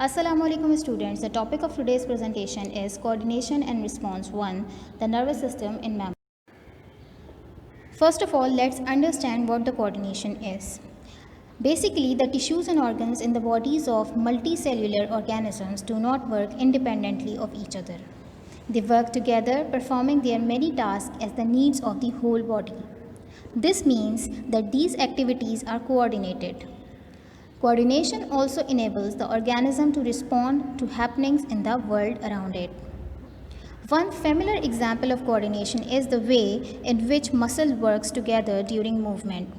Assalamu alaikum students. The topic of today's presentation is coordination and response 1, the nervous system in mammals. First of all, let's understand what the coordination is. Basically, the tissues and organs in the bodies of multicellular organisms do not work independently of each other. They work together, performing their many tasks as the needs of the whole body. This means that these activities are coordinated. Coordination also enables the organism to respond to happenings in the world around it. One familiar example of coordination is the way in which muscle works together during movement.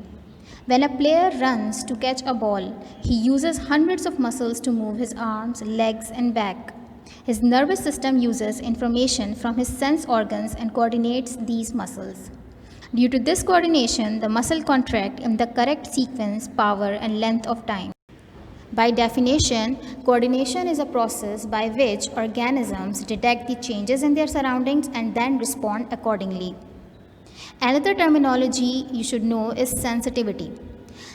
When a player runs to catch a ball, he uses hundreds of muscles to move his arms, legs, and back. His nervous system uses information from his sense organs and coordinates these muscles. Due to this coordination, the muscle contract in the correct sequence, power, and length of time. By definition, coordination is a process by which organisms detect the changes in their surroundings and then respond accordingly. Another terminology you should know is sensitivity.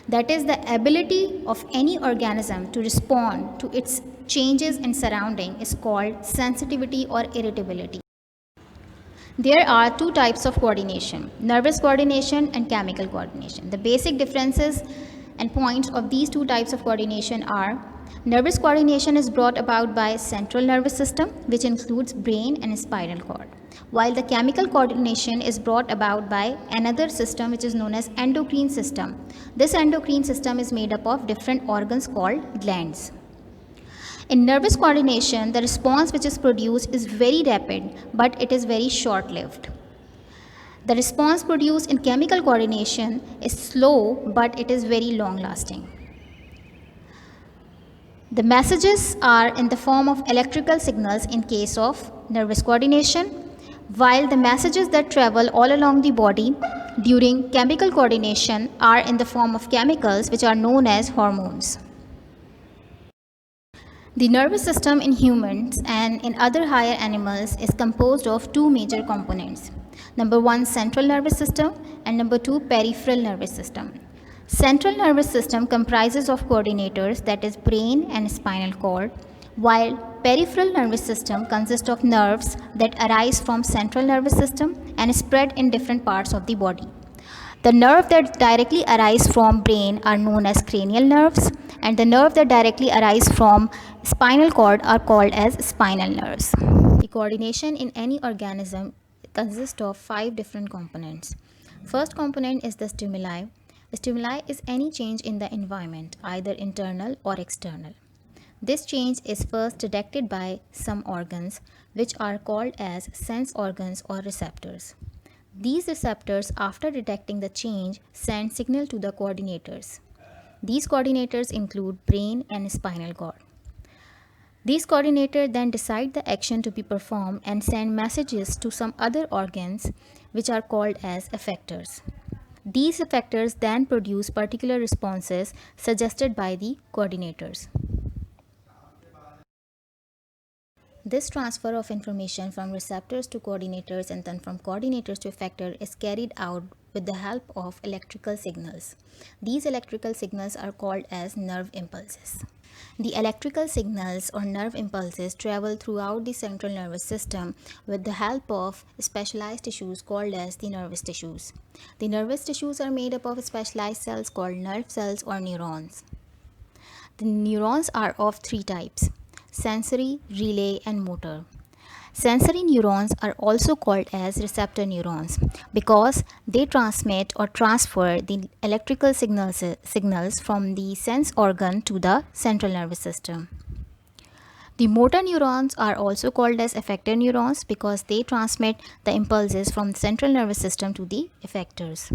That is the ability of any organism to respond to its changes in surrounding is called sensitivity or irritability. There are two types of coordination, nervous coordination and chemical coordination. The basic differences and points of these two types of coordination are nervous coordination is brought about by central nervous system, which includes brain and spinal cord, while the chemical coordination is brought about by another system which is known as endocrine system. This endocrine system is made up of different organs called glands. In nervous coordination, the response which is produced is very rapid, but it is very short lived. The response produced in chemical coordination is slow, but it is very long lasting. The messages are in the form of electrical signals in case of nervous coordination, while the messages that travel all along the body during chemical coordination are in the form of chemicals which are known as hormones. The nervous system in humans and in other higher animals is composed of two major components. Number one, central nervous system, and number two, peripheral nervous system. Central nervous system comprises of coordinators, that is brain and spinal cord, while peripheral nervous system consists of nerves that arise from central nervous system and spread in different parts of the body. The nerve that directly arise from brain are known as cranial nerves, and the nerve that directly arise from spinal cord are called as spinal nerves. The coordination in any organism consists of 5 different components. First component is the stimuli. The stimuli is any change in the environment, either internal or external. This change is first detected by some organs, which are called as sense organs or receptors. These receptors, after detecting the change, send signal to the coordinators. These coordinators include brain and spinal cord. These coordinators then decide the action to be performed and send messages to some other organs which are called as effectors. These effectors then produce particular responses suggested by the coordinators. This transfer of information from receptors to coordinators and then from coordinators to effector is carried out with the help of electrical signals. These electrical signals are called as nerve impulses. The electrical signals or nerve impulses travel throughout the central nervous system with the help of specialized tissues called as the nervous tissues. The nervous tissues are made up of specialized cells called nerve cells or neurons. The neurons are of 3 types: sensory, relay, and motor. Sensory neurons are also called as receptor neurons because they transmit or transfer the electrical signals from the sense organ to the central nervous system. The motor neurons are also called as effector neurons because they transmit the impulses from the central nervous system to the effectors.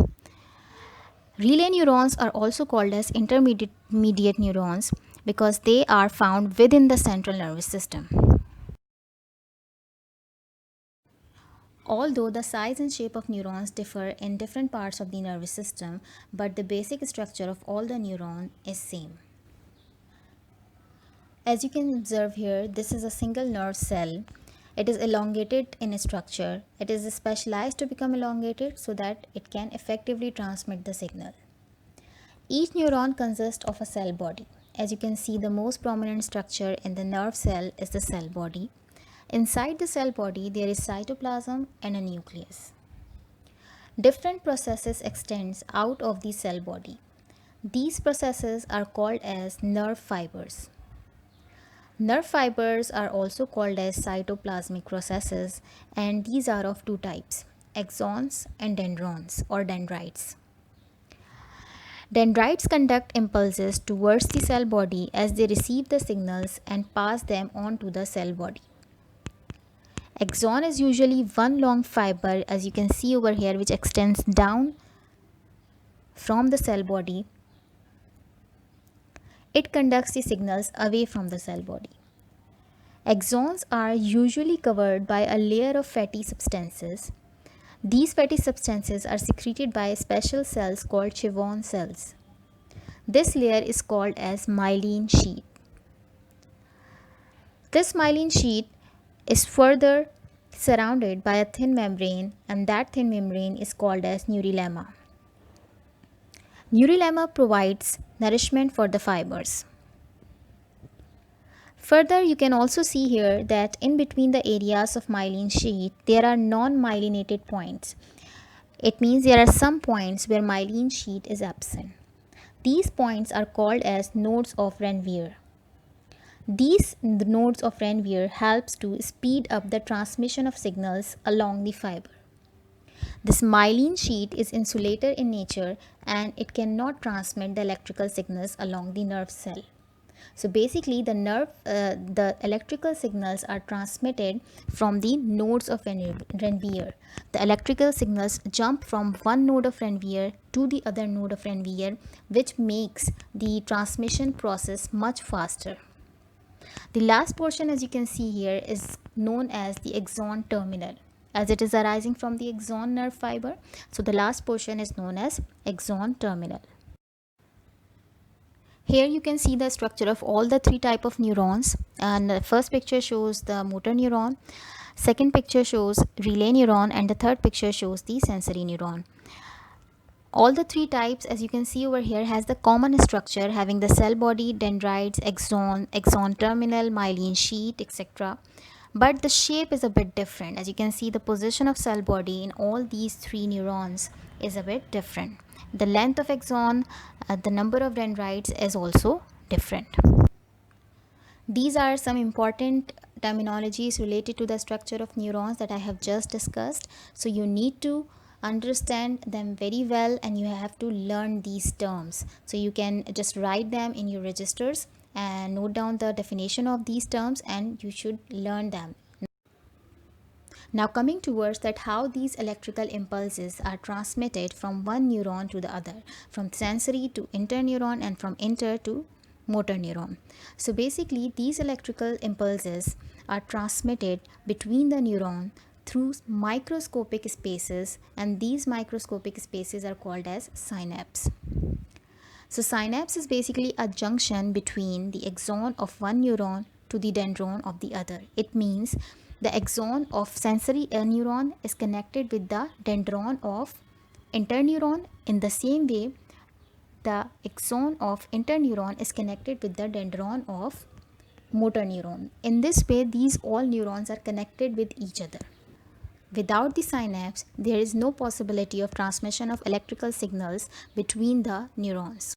Relay neurons are also called as intermediate neurons because they are found within the central nervous system. Although the size and shape of neurons differ in different parts of the nervous system, but the basic structure of all the neurons is same. As you can observe here, this is a single nerve cell. It is elongated in structure. It is specialized to become elongated so that it can effectively transmit the signal. Each neuron consists of a cell body. As you can see, the most prominent structure in the nerve cell is the cell body. Inside the cell body, there is cytoplasm and a nucleus. Different processes extends out of the cell body. These processes are called as nerve fibers. Nerve fibers are also called as cytoplasmic processes, and these are of two types, axons and dendrons or dendrites. Dendrites conduct impulses towards the cell body as they receive the signals and pass them on to the cell body. Axon is usually one long fiber, as you can see over here, which extends down from the cell body. It conducts the signals away from the cell body. Axons are usually covered by a layer of fatty substances. These fatty substances are secreted by special cells called Schwann cells. This layer is called as myelin sheath. This myelin sheath is further surrounded by a thin membrane, and that thin membrane is called as neurilemma. Neurilemma provides nourishment for the fibers. Further, you can also see here that in between the areas of myelin sheath, there are non-myelinated points. It means there are some points where myelin sheath is absent. These points are called as nodes of Ranvier. These nodes of Ranvier helps to speed up the transmission of signals along the fiber. This myelin sheath is insulated in nature and it cannot transmit the electrical signals along the nerve cell. So basically the electrical signals are transmitted from the nodes of Ranvier. The electrical signals jump from one node of Ranvier to the other node of Ranvier, which makes the transmission process much faster. The last portion, as you can see here, is known as the axon terminal, as it is arising from the axon nerve fiber. So the last portion is known as axon terminal. Here you can see the structure of all the three type of neurons, and the first picture shows the motor neuron, second picture shows relay neuron, and the third picture shows the sensory neuron. All the three types, as you can see over here, has the common structure having the cell body, dendrites, axon terminal, myelin sheath, etc. But the shape is a bit different. As you can see, the position of cell body in all these three neurons is a bit different. The length of axon, the number of dendrites is also different. These are some important terminologies related to the structure of neurons that I have just discussed. So you need to understand them very well and you have to learn these terms. So you can just write them in your registers and note down the definition of these terms, and you should learn them. Now coming towards that how these electrical impulses are transmitted from one neuron to the other, from sensory to interneuron and from inter to motor neuron. So basically these electrical impulses are transmitted between the neuron through microscopic spaces, and these microscopic spaces are called as synapse. So synapse is basically a junction between the axon of one neuron to the dendron of the other. It means the axon of sensory neuron is connected with the dendron of interneuron. In the same way, the axon of interneuron is connected with the dendron of motor neuron. In this way, these all neurons are connected with each other. Without the synapse, there is no possibility of transmission of electrical signals between the neurons.